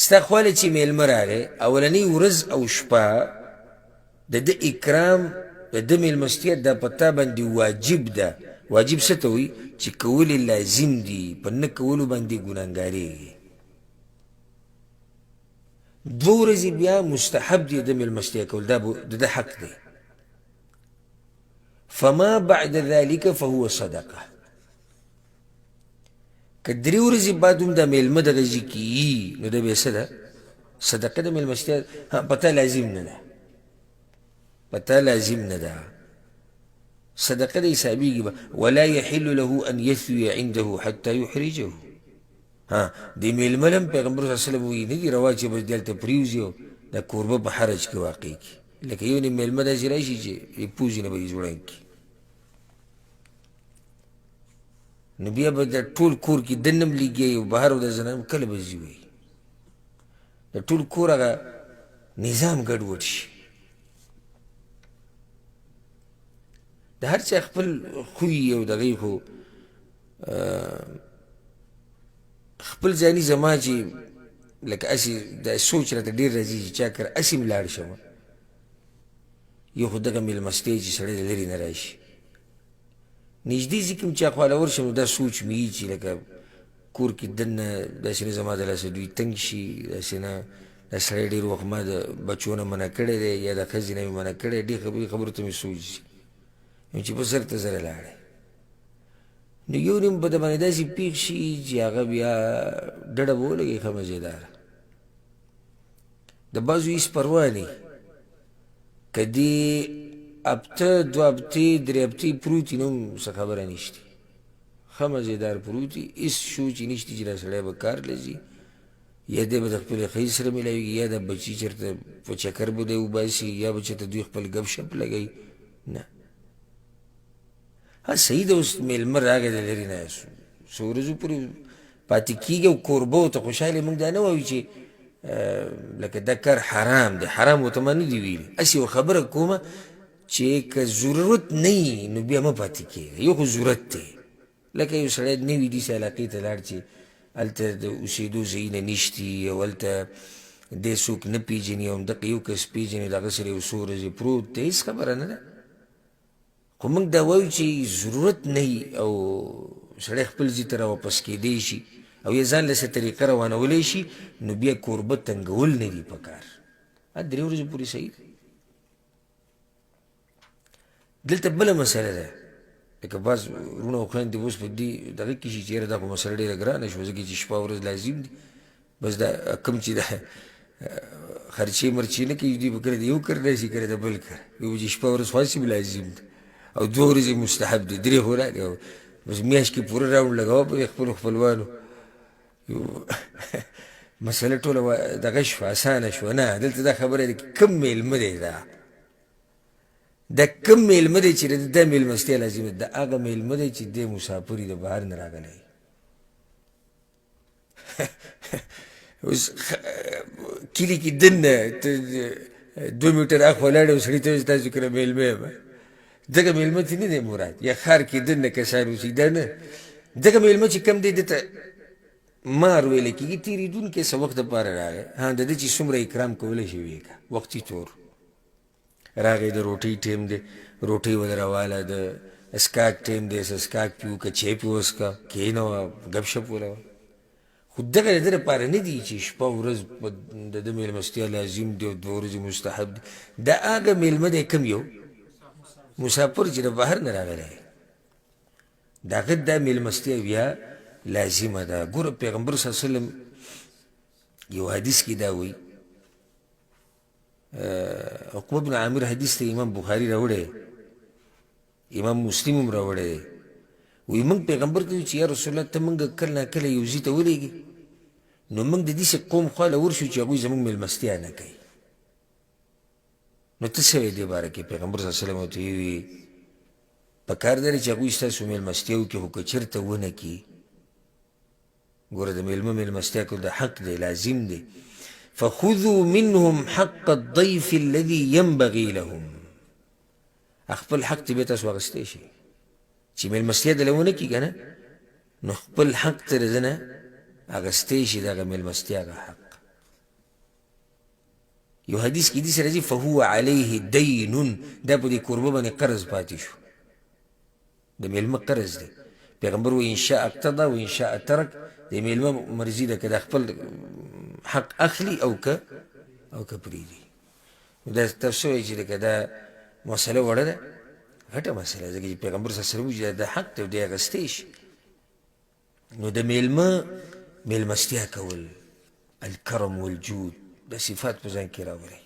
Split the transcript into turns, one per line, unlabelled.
ستا خواله چې میلمه راغی اولنۍ ورځ او شپه د ده اکرام د ده میلمستیا دا په تا باندې واجب ده. واجب څه ته وایي چې کول یې لازم دي، په نه کولو باندې ګناهګارېږي. دوه ورځې بیا مستحب دي د میلمستیا کول، دا د ده حق دی. فما بعد ذلك فهو صدقه. که درې ورځې بعد هم دا میلمه دغه ځي کي نو دا بیا څه ده؟ صدقه د میلمستیا په تا لازم نه ده، په تا لازم نه ده، صدقه د حسابېږي به. ولا يحل له ان يثوي عنده حتى يحرجه. د میلمه هم پیغمبر صلی الله علیه وسلم وایي نه دي روا چې بس دلته پرېوځي او دا کوربه په حرج کې واقع کړي. لکه یو نیم میلمه داسې راشي چې پوزې نه به یې جوړه کړي، نو بیا به د ټول کور کې دننه هم لګیا او بهر د زنانه کله به ځي وایي د ټول کور هغه نظام ګډوډ شي. د هر چا خپل خوی او دغه خو خپل ځاني زما چې لکه هسې دا سوچ راته ډېر راځي چې چا کره هسې م لاړ شم، یو خو دغه میلمستیا چې سړی د لرې نه راشي، نږدې ځي که م چا خواله ورشم نو دا سوچ مې وي چې لکه کور کې دننه داسې نه زما د لاسه دوی تنګ شي، داسې نه دا سړی ډېر وخت ما د بچو نه منع کړی دی یا د ښځې نه مې منع کړی، ډېر خبرو ته مې سوچ ځي چې په زر ته زره لاړی. نو یو نیم به د باندې داسې پېښ شي چې هغه بیا ډډه به ولګي ښه مزېداره. د بعضو هېڅ پروا نه وي، که دې هفته دوه هفتې درې هفتې پروت وي نو هم څه خبره نشته، ښه مزېدار پروت وي، هېڅ شوچ یې نشته چې دا سړی به کار له ځي یا دی به د خپلې ښځې سره میلاوېږي یا دا بچي چېرته په چکر به دی وباسي یا به چېرته دوی خپل ګپ شپ لګوي. نه صحیح ده. اوس میلمه راغی د لرې نه څو ورځو پورې پاتې کېږي او کوربه ورته خوشحاله موږ دا نه وایو چې لکه دا کار حرام دی، حرام ورته ما نه دي ویلي، هسې یوه خبره کومه چې که ضرورت نه وي نو بیا مه پاتې کېږه. یو خو ضرورت دی، لکه یو سړی نوي داسې علاقې ته لاړ چې هلته د اوسېدو ځایونه نشتي او هلته دی څوک نه پېژني او همدغه یو کس پېژني د هغه سره یو څو ورځې پروت دی، هېڅ خبره نه ده. خو موږ دا وایو چې ضرورت نه وي او سړی خپل ځای ته راواپس کېدی شي او یا ځان له څه طریقه روانولی شي نو بیا کوربه تنګول نه دي په کار. درې ورځې پورې صحیح دی. دلته بله مسله ده، لکه بعض وروڼه او خویندې اوس په دې دغه کې شي چې یاره دا خو مسله ډېره ګرانه شوه ځکه چې شپه ورځ لازم دي، بس دا کوم چې دا خرچې مرچې نه کوي دوی به کله د یو کار راشي کله د بل کار، یو چې شپه ورځ خو هسې لازم ده او دوه ورځې مستحب دي، درې خو راغلې او بس میاشت کې پوره راوند لګوه په خپلو خپلوانو. مسله ټوله دغه شوه اسانه شوه. نه دلته دا خبره ده کوم میلمه دی دا کوم میلمه دی چې دا میلمستیا لازمه ده، هغه میلمه دی چې دی مسافر وي د بهر نه راغلی. اوس کلي کې دننه 2 میټر اخوا لاړې او سړي ته وایي تاسو کره میلمه یم، دغه میلمه ته نه دی مراد. یا ښار کې دننه کسان اوسي دا نه، دغه میلمه چې کوم دی ده ته مار ویلی کېږي، تېرېدونکی څه وخت دپاره راغی، د ده چې څومره اکرام کولی شي ویې که وختي طور راغی، د روټۍ ټیم دی روټۍ به درواله، د اسکاک ټیم دی څه اسکاک پې وکړه، چای پې وڅښه، کښېنوه ګپ شپ ولوه. خو دغه د ده لپاره نه دي چې شپه ورځ د ده میلمستیا لازم دی او 2 ورځې مستحب دی. دا هغه میلمه دی کوم یو مسافر چې د بهر نه راغلی، د هغه دا میلمستیا بیا لازمه ده. ګوره پیغمبر صلی الله علیه وسلم یو حدیث کې دا وایي، عقبه بن عامر حدیث ته امام بخاري راوړی، امام مسلم هم راوړی دی. وایي موږ پیغمبر ته وایي چې یا رسول الله ته موږ کله نه کله یو ځای ته ولېږي نو موږ د داسې قوم خواله ورشو چې هغوی زموږ میلمستیا نه کوي، نو ته څه وایې دې باره کې؟ پیغمبر صلی الله علیه وسلم ورته وایي په کار ده چې هغوی ستاسو میلمستیا وکړي، خو که چېرته ونه کړي، ګوره د میلمه میلمستیا کول د حق دی، لازم دی. فخذوا منهم حق الضيف الذي ينبغي لهم، خپل حق ته بیا تاسو اخیستی شئ چې میلمستیا دله ونه کړي که نه نو خپل حق ته د ده نه اخیستی شي، د هغه میلمستیا هغه حق. یو حدیث کې داسې راځي فهو علیه دین، دا په دې کوربه باندې قرض پاتې شو، د میلمه قرض دی. پیغمبر وایي ان شاء اقتضا و ان شاء ترک، د میلمه مرضي ده که د خپل حق اخلي او که پرېږدي. دا تاسو وایي چې که دا مسله وړه ده، غټه مسله ده چې پیغمبر صلی الله علیه وسلم وایي دا حق دی او دی اخیستی شي. نو د میلمه میلمستیا کول، الکرم والجود، دا صفات په ځان کې راولئ.